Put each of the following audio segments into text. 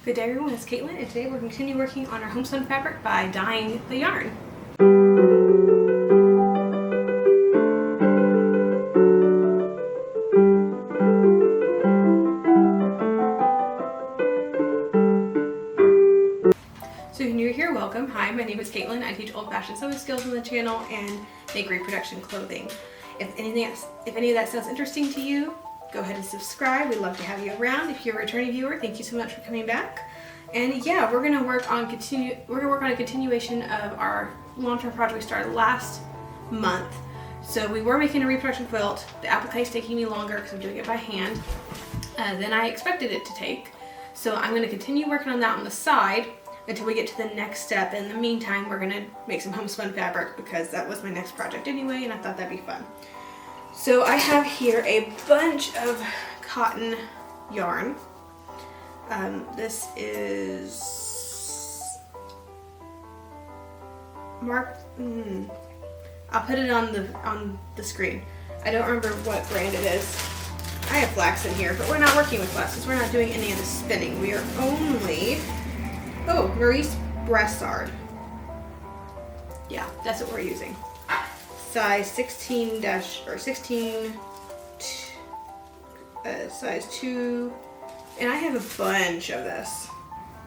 Good day everyone, it's Caitlin, and today we're going to continue working on our homespun fabric by dyeing the yarn. So if you're new here, welcome. Hi, my name is Caitlin. I teach old-fashioned sewing skills on the channel and make reproduction clothing. If any of that sounds interesting to you, go ahead and subscribe. We'd love to have you around. If you're a returning viewer, thank you so much for coming back. And yeah, we're gonna work on a continuation of our long-term project we started last month. So we were making a reproduction quilt. The applique is taking me longer because I'm doing it by hand than I expected it to take. So I'm gonna continue working on that on the side until we get to the next step. In the meantime, we're gonna make some homespun fabric because that was my next project anyway, and I thought that'd be fun. So I have here a bunch of cotton yarn. This is marked. I'll put it on the screen. I don't remember what brand it is. I have flax in here, but we're not working with flax because we're not doing any of the spinning. We are only Maurice Brassard. Yeah, that's what we're using. Size 16 size 2. And I have a bunch of this.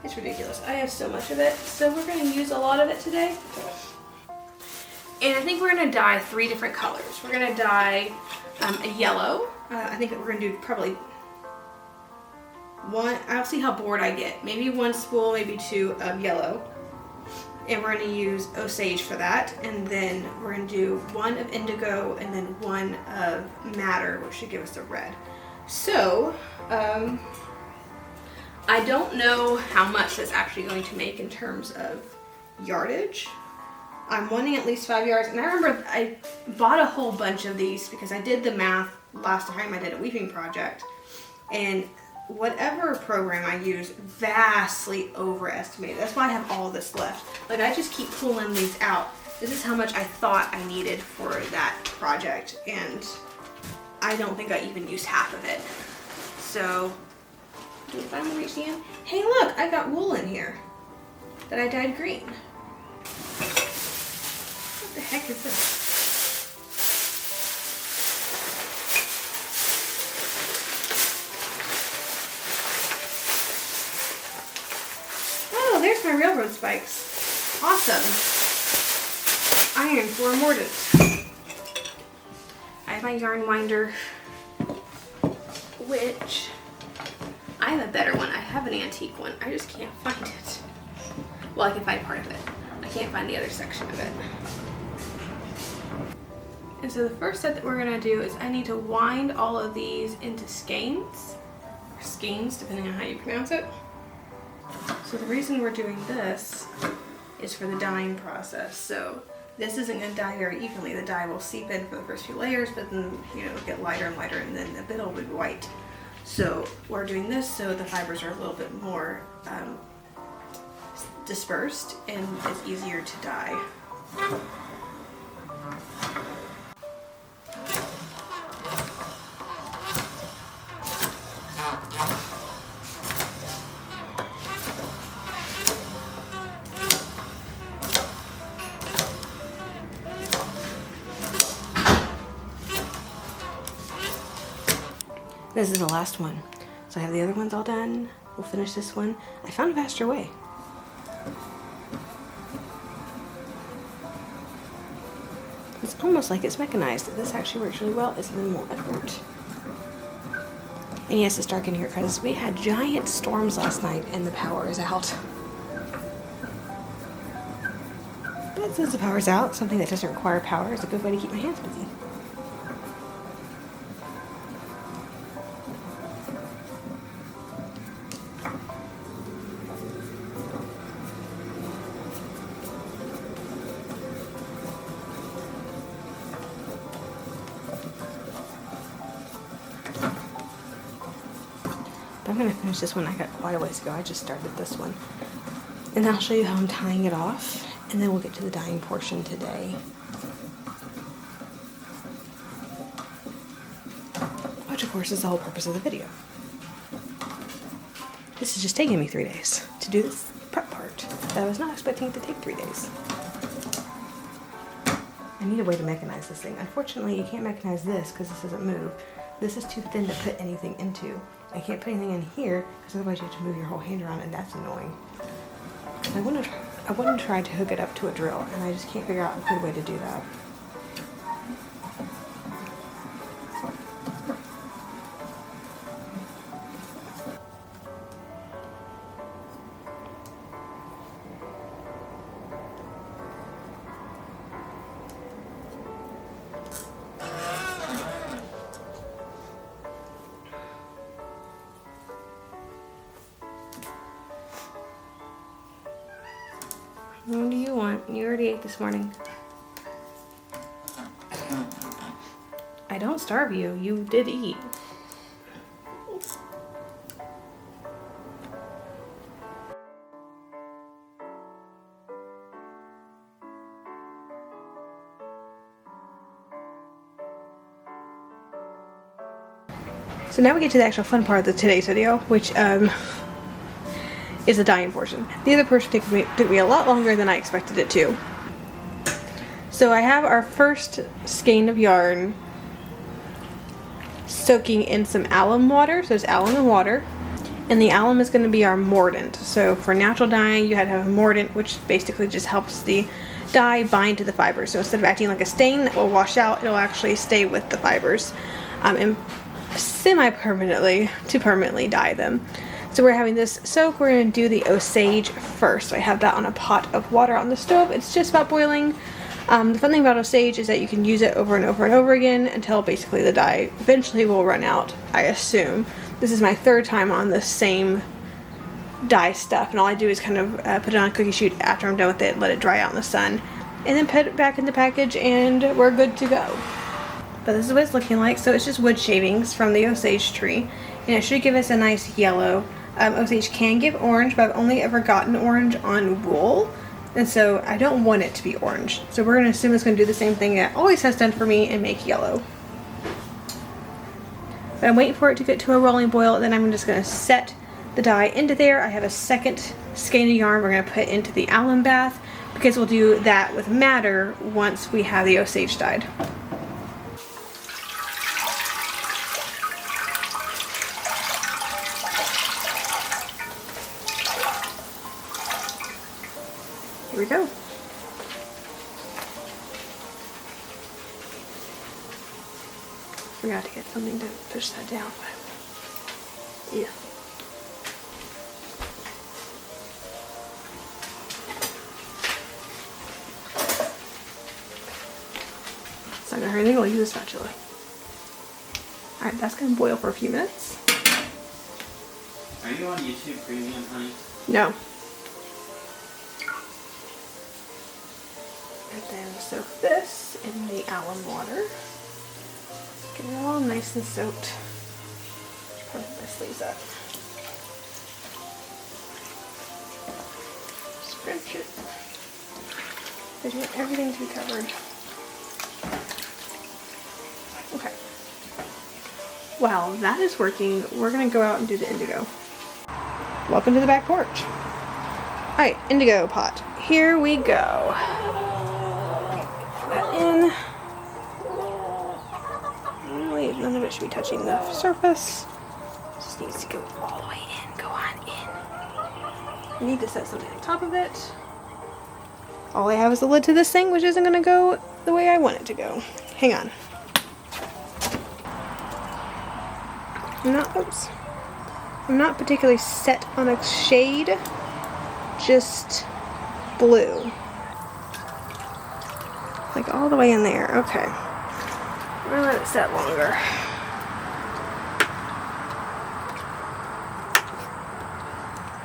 It's ridiculous. I have so much of it. So we're going to use a lot of it today. And I think we're going to dye 3 different colors. We're going to dye a yellow. I think that we're going to do probably one. I'll see how bored I get. Maybe 1 spool, maybe 2 of yellow. And we're going to use Osage for that. And then we're going to do 1 of indigo and then 1 of madder, which should give us a red. So, I don't know how much that's actually going to make in terms of yardage. I'm wanting at least 5 yards, and I remember I bought a whole bunch of these because I did the math last time I did a weaving project, and whatever program I use vastly overestimated. That's why I have all this left. Like, I just keep pulling these out. This is how much I thought I needed for that project, and I don't think I even used half of it. So, do we finally reach the end? Hey look, I got wool in here that I dyed green. What the heck is this? Oh, there's my railroad spikes. Awesome. Iron for a mordant. I have my yarn winder, which I have a better one. I have an antique one. I just can't find it. Well, I can find part of it. I can't find the other section of it. And so the first step that we're gonna do is I need to wind all of these into skeins, or skeins, depending on how you pronounce it. So the reason we're doing this is for the dyeing process. So this isn't going to dye very evenly. The dye will seep in for the first few layers, but then, you know, it'll get lighter and lighter, and then a bit will be white. So we're doing this so the fibers are a little bit more dispersed and it's easier to dye. This is the last one. So I have the other ones all done. We'll finish this one. I found a faster way. It's almost like it's mechanized. This actually works really well. It's minimal effort. And yes, it's dark in here because we had giant storms last night and the power is out. But since the power's out, something that doesn't require power is a good way to keep my hands busy. I'm going to finish this one. I got quite a ways to go. I just started this one. And I'll show you how I'm tying it off, and then we'll get to the dyeing portion today. Which of course is the whole purpose of the video. This is just taking me 3 days to do this prep part. I was not expecting it to take 3 days. I need a way to mechanize this thing. Unfortunately, you can't mechanize this because this doesn't move. This is too thin to put anything into. I can't put anything in here because otherwise you have to move your whole hand around, and that's annoying. I want to try to hook it up to a drill, and I just can't figure out a good way to do that. What do you want? You already ate this morning. I don't starve you. You did eat. So now we get to the actual fun part of today's video, which is the dyeing portion. The other portion took me a lot longer than I expected it to. So I have our first skein of yarn soaking in some alum water. So there's alum and water, and the alum is going to be our mordant. So for natural dyeing, you had to have a mordant, which basically just helps the dye bind to the fibers. So instead of acting like a stain that will wash out, it'll actually stay with the fibers and semi-permanently to permanently dye them. So we're having this soak. We're going to do the Osage first. So I have that on a pot of water on the stove. It's just about boiling. The fun thing about Osage is that you can use it over and over and over again until basically the dye eventually will run out, I assume. This is my third time on the same dye stuff, and all I do is kind of put it on a cookie sheet after I'm done with it, let it dry out in the sun, and then put it back in the package, and we're good to go. But this is what it's looking like. So it's just wood shavings from the Osage tree, and it should give us a nice yellow. Osage can give orange, but I've only ever gotten orange on wool, and so I don't want it to be orange. So we're going to assume it's going to do the same thing that it always has done for me and make yellow. But I'm waiting for it to get to a rolling boil, then I'm just going to set the dye into there. I have a second skein of yarn we're going to put into the alum bath, because we'll do that with madder once we have the Osage dyed. Here we go. Forgot to get something to push that down, but yeah. It's not gonna hurt anything, we'll use a spatula. Alright, that's gonna boil for a few minutes. Are you on YouTube Premium, honey? No. And then soak this in the alum water. Get it all nice and soaked. Put my sleeves up. Scrunch it. I just want everything to be covered. Okay. While that is working, we're gonna go out and do the indigo. Welcome to the back porch. Alright, indigo pot. Here we go. That in. Really, none of it should be touching the surface. Just needs to go all the way in. Go on in. I need to set something on top of it. All I have is the lid to this thing, which isn't going to go the way I want it to go. Hang on. I'm not particularly set on a shade, just blue. Like all the way in there. Okay. I'm gonna let it set longer.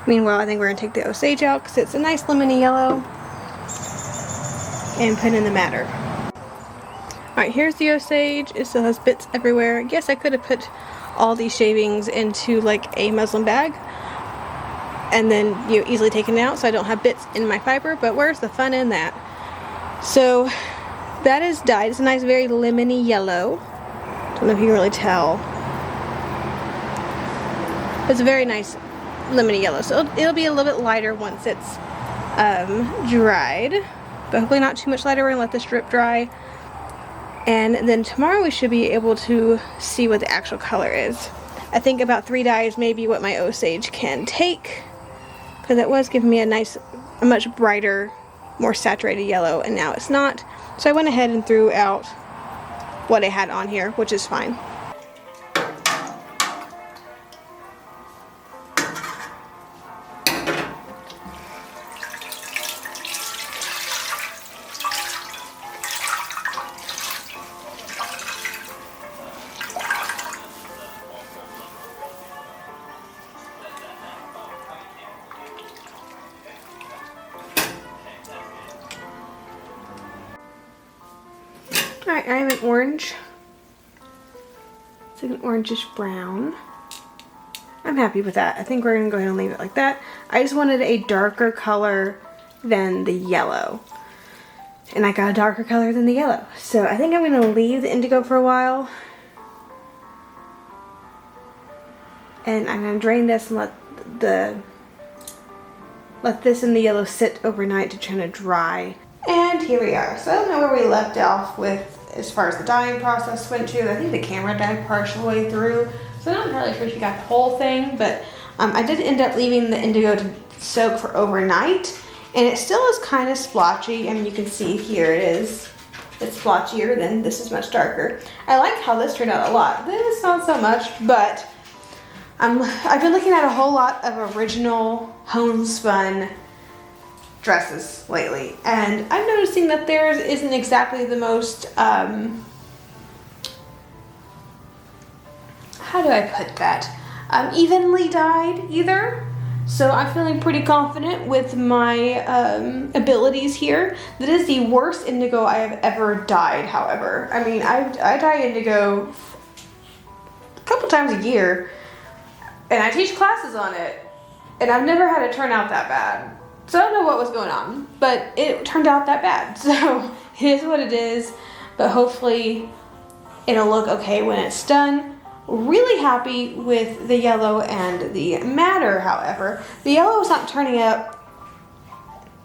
Meanwhile, I think we're gonna take the Osage out because it's a nice lemony yellow and put in the madder. Alright, here's the Osage. It still has bits everywhere. Yes, I could have put all these shavings into like a muslin bag and then easily taken it out so I don't have bits in my fiber, but where's the fun in that? So that is dyed. It's a nice, very lemony yellow. Don't know if you can really tell. It's a very nice lemony yellow. So it'll be a little bit lighter once it's dried, but hopefully not too much lighter. We're gonna let this drip dry. And then tomorrow we should be able to see what the actual color is. I think about 3 dyes may be what my Osage can take, because it was giving me a much brighter, more saturated yellow, and now it's not. So I went ahead and threw out what I had on here, which is fine. Alright, I have an orange. It's like an orangish brown. I'm happy with that. I think we're gonna go ahead and leave it like that. I just wanted a darker color than the yellow. And I got a darker color than the yellow. So I think I'm gonna leave the indigo for a while. And I'm gonna drain this and let this and the yellow sit overnight to try to dry. And here we are. So I don't know where we left off with as far as the dyeing process went to. I think the camera died partially through, so I'm not entirely sure if you got the whole thing, but I did end up leaving the indigo to soak for overnight, and it still is kind of splotchy. I mean, you can see here it is. It's splotchier, then this is much darker. I like how this turned out a lot. This not so much, but I've been looking at a whole lot of original homespun dresses lately, and I'm noticing that theirs isn't exactly the most how do I put that, evenly dyed either. So I'm feeling pretty confident with my abilities here. That is the worst indigo I have ever dyed, however. I mean, I dye indigo a couple times a year, and I teach classes on it, and I've never had it turn out that bad. So I don't know what was going on, but it turned out that bad. So it is what it is, but hopefully it'll look okay when it's done. Really happy with the yellow and the madder, however. The yellow is not turning out,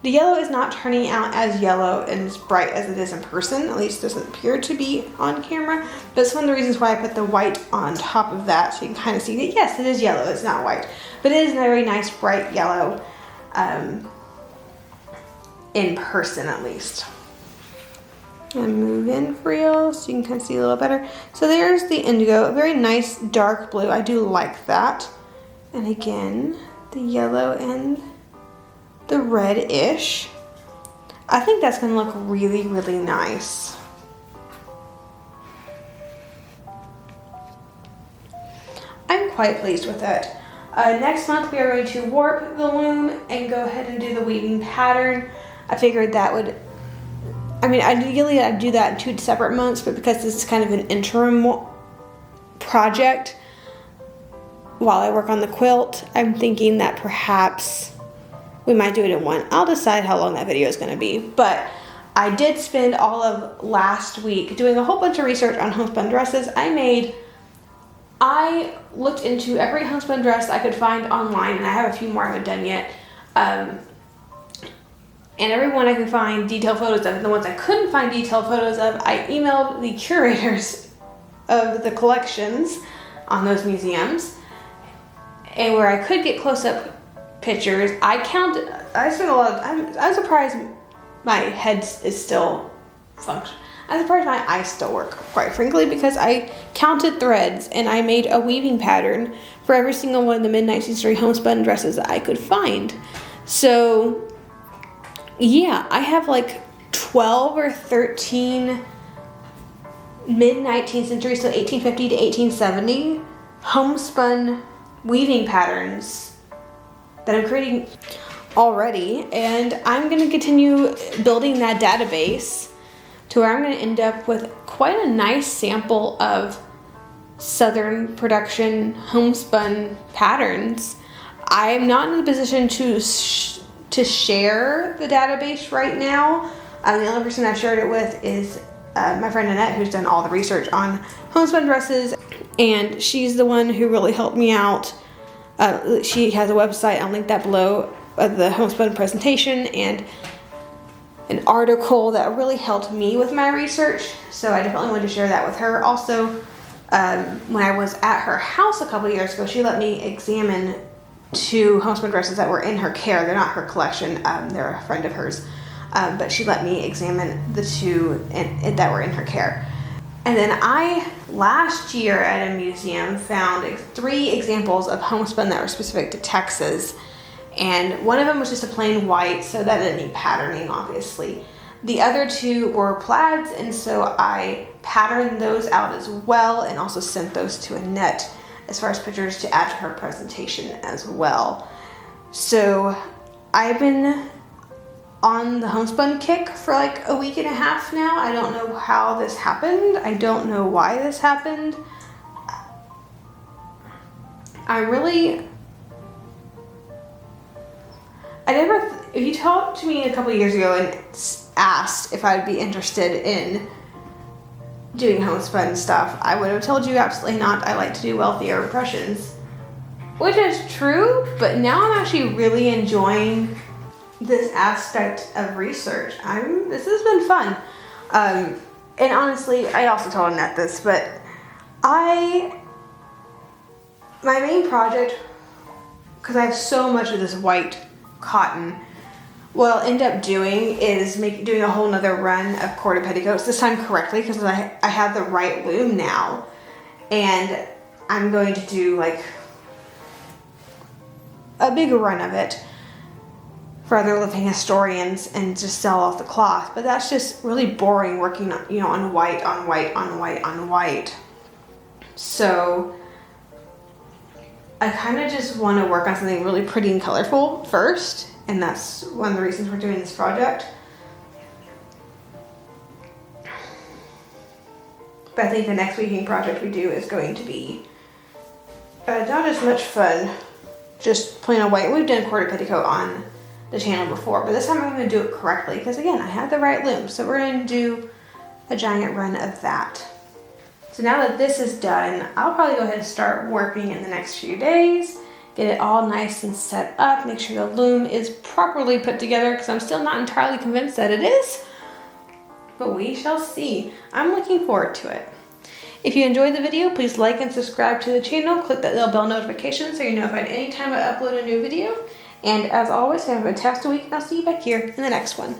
the yellow is not turning out as yellow and as bright as it is in person. At least it doesn't appear to be on camera. But it's one of the reasons why I put the white on top of that, so you can kind of see that yes, it is yellow, it's not white. But it is a very nice bright yellow. In person at least. And move in for you so you can kind of see a little better. So there's the indigo, a very nice dark blue. I do like that. And again, the yellow and the red-ish. I think that's gonna look really, really nice. I'm quite pleased with it. Next month we are going to warp the loom and go ahead and do the weaving pattern. I figured that would, I mean, ideally I'd do that in 2 separate months, but because this is kind of an interim project while I work on the quilt, I'm thinking that perhaps we might do it in one. I'll decide how long that video is going to be, but I did spend all of last week doing a whole bunch of research on homespun dresses. I looked into every homespun dress I could find online, and I have a few more I haven't done yet. And every one I could find detailed photos of, and the ones I couldn't find detailed photos of, I emailed the curators of the collections on those museums. And where I could get close-up pictures, I spent a lot of time. I'm surprised my head is still functioning. I'm surprised my eyes still work, quite frankly, because I counted threads and I made a weaving pattern for every single one of the mid-19th-century homespun dresses that I could find. So yeah, I have like 12 or 13 mid-19th century, so 1850 to 1870, homespun weaving patterns that I'm creating already, and I'm going to continue building that database to where I'm going to end up with quite a nice sample of Southern production homespun patterns. I'm not in the position to share the database right now. The only person I've shared it with is my friend Annette, who's done all the research on homespun dresses, and she's the one who really helped me out She has a website, I'll link that below, the Homespun presentation and an article that really helped me with my research. So I definitely wanted to share that with her. Also, when I was at her house a couple of years ago, she let me examine 2 homespun dresses that were in her care. They're not her collection, they're a friend of hers. But she let me examine the 2 that were in her care. And then I, last year at a museum, found 3 examples of homespun that were specific to Texas. And one of them was just a plain white, so that didn't need patterning, obviously. The other 2 were plaids, and so I patterned those out as well and also sent those to Annette as far as pictures to add to her presentation as well. So I've been on the homespun kick for like a week and a half now. I don't know how this happened. I don't know why this happened. If you talked to me a couple of years ago and asked if I'd be interested in doing homespun stuff, I would have told you absolutely not. I like to do wealthier impressions, which is true, but now I'm actually really enjoying this aspect of research. This has been fun. And honestly, I also told Annette this, but my main project, because I have so much of this white cotton, what I'll end up doing is doing a whole nother run of corded petticoats, this time correctly, because I have the right loom now. And I'm going to do like a bigger run of it for other living historians and just sell off the cloth. But that's just really boring working on, on white, on white, on white, on white. So I kind of just want to work on something really pretty and colorful first. And that's one of the reasons we're doing this project. But I think the next weaving project we do is going to be not as much fun, just plain on white. We've done corded petticoat on the channel before, but this time I'm going to do it correctly because again, I have the right loom. So we're going to do a giant run of that. So now that this is done, I'll probably go ahead and start working in the next few days. Get it all nice and set up, make sure the loom is properly put together because I'm still not entirely convinced that it is, but we shall see. I'm looking forward to it. If you enjoyed the video, please like and subscribe to the channel. Click that little bell notification so you're notified anytime I upload a new video. And as always, have a fantastic week and I'll see you back here in the next one.